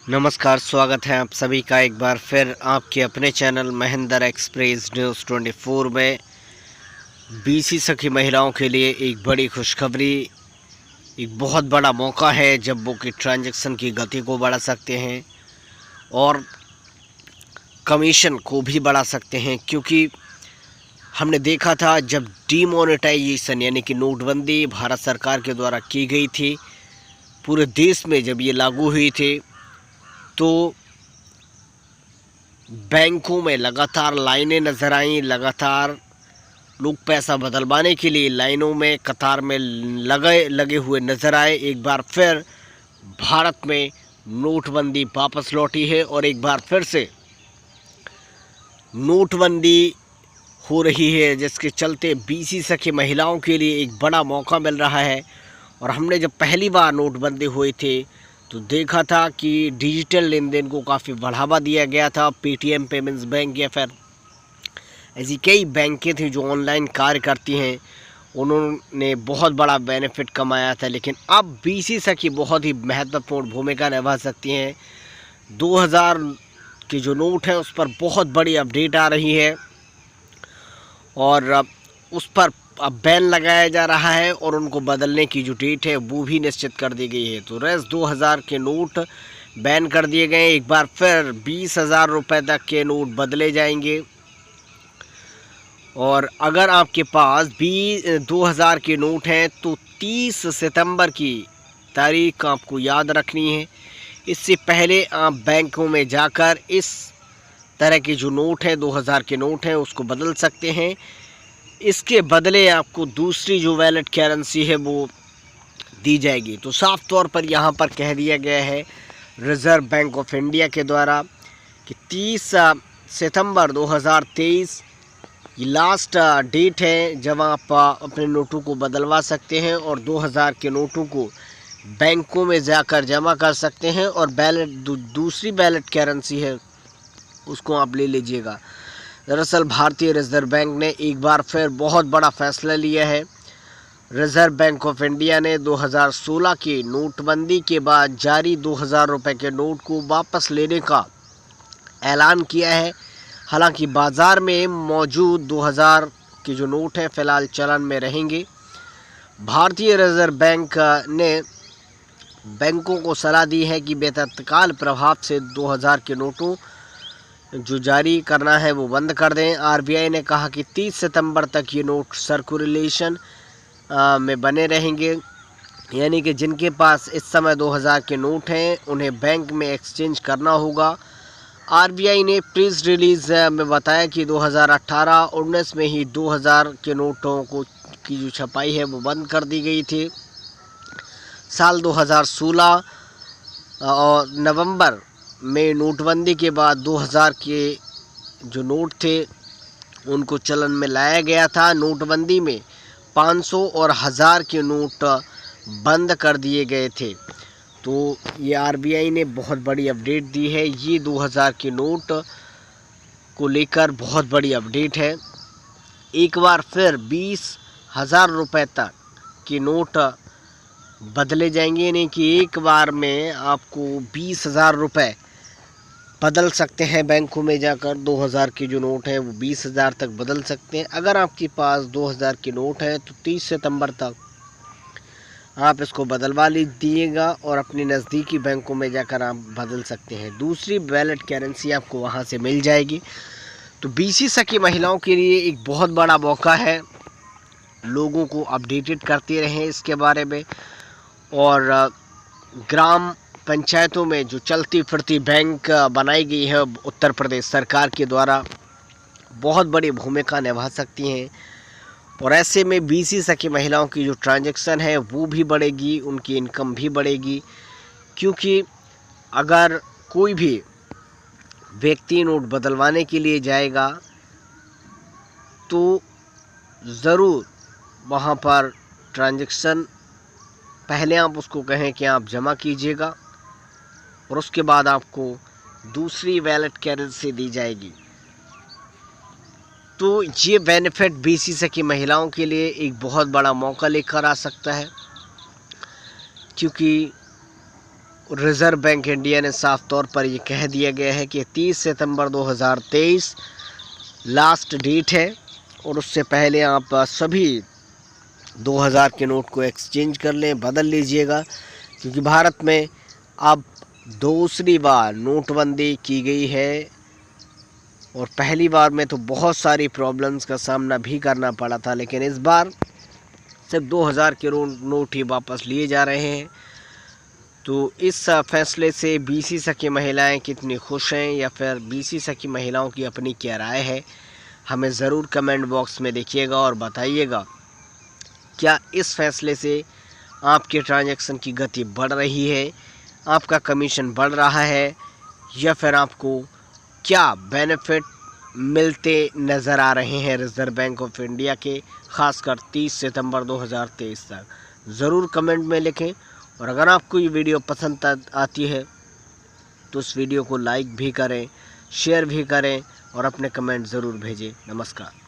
नमस्कार, स्वागत है आप सभी का एक बार फिर आपके अपने चैनल महेंद्र एक्सप्रेस न्यूज़ 24 में। बीसी सखी महिलाओं के लिए एक बड़ी खुशखबरी, एक बहुत बड़ा मौका है जब वो कि ट्रांजैक्शन की गति को बढ़ा सकते हैं और कमीशन को भी बढ़ा सकते हैं। क्योंकि हमने देखा था जब डीमोनेटाइजेशन यानी कि नोटबंदी भारत सरकार के द्वारा की गई थी, पूरे देश में जब ये लागू हुई थी तो बैंकों में लगातार लाइनें नज़र आईं। लगातार लोग पैसा बदलवाने के लिए लाइनों में कतार में लगे हुए नज़र आए। एक बार फिर भारत में नोटबंदी वापस लौटी है और एक बार फिर से नोटबंदी हो रही है, जिसके चलते बीसी सखी महिलाओं के लिए एक बड़ा मौका मिल रहा है। और हमने जब पहली बार नोटबंदी हुई थी तो देखा था कि डिजिटल लेन देन को काफ़ी बढ़ावा दिया गया था। पेटीएम पेमेंट्स बैंक या फिर ऐसी कई बैंकें थी जो ऑनलाइन कार्य करती हैं, उन्होंने बहुत बड़ा बेनिफिट कमाया था। लेकिन अब बीसी सखी बहुत ही महत्वपूर्ण भूमिका निभा सकती हैं। 2000 के जो नोट हैं उस पर बहुत बड़ी अपडेट आ रही है और उस पर अब बैन लगाया जा रहा है और उनको बदलने की जो डेट है वो भी निश्चित कर दी गई है। तो 2000 के नोट बैन कर दिए गए। एक बार फिर 20,000 रुपये तक के नोट बदले जाएंगे। और अगर आपके पास 2000 के नोट हैं तो 30 सितंबर की तारीख आपको याद रखनी है। इससे पहले आप बैंकों में जाकर इस तरह के जो नोट हैं 2000 के नोट हैं उसको बदल सकते हैं। इसके बदले आपको दूसरी जो वैलिड करेंसी है वो दी जाएगी। तो साफ तौर पर यहाँ पर कह दिया गया है रिज़र्व बैंक ऑफ इंडिया के द्वारा कि 30 सितंबर 2023 ये लास्ट डेट है जब आप अपने नोटों को बदलवा सकते हैं और 2000 के नोटों को बैंकों में जाकर जमा कर सकते हैं और दूसरी वैलिड करेंसी है उसको आप ले लीजिएगा। दरअसल भारतीय रिजर्व बैंक ने एक बार फिर बहुत बड़ा फैसला लिया है। रिजर्व बैंक ऑफ इंडिया ने 2016 की नोटबंदी के बाद जारी 2000 रुपये के नोट को वापस लेने का ऐलान किया है। हालांकि बाज़ार में मौजूद 2000 के जो नोट हैं फ़िलहाल चलन में रहेंगे। भारतीय रिजर्व बैंक ने बैंकों को सलाह दी है कि वे तत्काल प्रभाव से 2000 के नोटों जो जारी करना है वो बंद कर दें। आरबीआई ने कहा कि 30 सितंबर तक ये नोट सर्कुलेशन में बने रहेंगे, यानी कि जिनके पास इस समय 2000 के नोट हैं उन्हें बैंक में एक्सचेंज करना होगा। आरबीआई ने प्रेस रिलीज़ में बताया कि 2018-19 में ही 2000 के नोटों की जो छपाई है वो बंद कर दी गई थी। साल 2016 और नवंबर में नोटबंदी के बाद 2000 के जो नोट थे उनको चलन में लाया गया था। नोटबंदी में 500 और 1000 के नोट बंद कर दिए गए थे। तो ये आरबीआई ने बहुत बड़ी अपडेट दी है। ये 2000 के नोट को लेकर बहुत बड़ी अपडेट है। एक बार फिर 20,000 रुपये तक के नोट बदले जाएंगे, यानी कि एक बार में आपको 20,000 रुपये बदल सकते हैं बैंकों में जाकर। 2000 के जो नोट हैं वो 20,000 तक बदल सकते हैं। अगर आपके पास 2000 के नोट हैं तो 30 सितंबर तक आप इसको बदलवा लीजिएगा और अपने नज़दीकी बैंकों में जाकर आप बदल सकते हैं। दूसरी वैलिड करेंसी आपको वहां से मिल जाएगी। तो बीसी सखी महिलाओं के लिए एक बहुत बड़ा मौका है। लोगों को अपडेटेड करते रहें इसके बारे में। और ग्राम पंचायतों में जो चलती फिरती बैंक बनाई गई है उत्तर प्रदेश सरकार के द्वारा, बहुत बड़ी भूमिका निभा सकती हैं। और ऐसे में बीसी सखी महिलाओं की जो ट्रांजैक्शन है वो भी बढ़ेगी, उनकी इनकम भी बढ़ेगी। क्योंकि अगर कोई भी व्यक्ति नोट बदलवाने के लिए जाएगा तो ज़रूर वहाँ पर ट्रांजैक्शन पहले आप उसको कहें कि आप जमा कीजिएगा और उसके बाद आपको दूसरी वैलिड करेंसी दी जाएगी। तो ये बेनिफिट बीसी सखी महिलाओं के लिए एक बहुत बड़ा मौका लेकर आ सकता है, क्योंकि रिज़र्व बैंक इंडिया ने साफ तौर पर ये कह दिया गया है कि 30 सितंबर 2023 लास्ट डेट है और उससे पहले आप सभी 2000 के नोट को एक्सचेंज कर लें, बदल लीजिएगा, क्योंकि भारत में अब दूसरी बार नोटबंदी की गई है और पहली बार में तो बहुत सारी प्रॉब्लम्स का सामना भी करना पड़ा था, लेकिन इस बार सिर्फ 2000 के नोट ही वापस लिए जा रहे हैं। तो इस फैसले से बीसी सखी महिलाएं कितनी खुश हैं या फिर बीसी सखी महिलाओं की अपनी क्या राय है, हमें ज़रूर कमेंट बॉक्स में देखिएगा और बताइएगा। क्या इस फैसले से आपके ट्रांजैक्शन की गति बढ़ रही है, आपका कमीशन बढ़ रहा है, या फिर आपको क्या बेनिफिट मिलते नज़र आ रहे हैं रिज़र्व बैंक ऑफ इंडिया के, ख़ासकर 30 सितंबर 2023 तक। ज़रूर कमेंट में लिखें और अगर आपको ये वीडियो पसंद आती है तो उस वीडियो को लाइक भी करें, शेयर भी करें और अपने कमेंट ज़रूर भेजें। नमस्कार।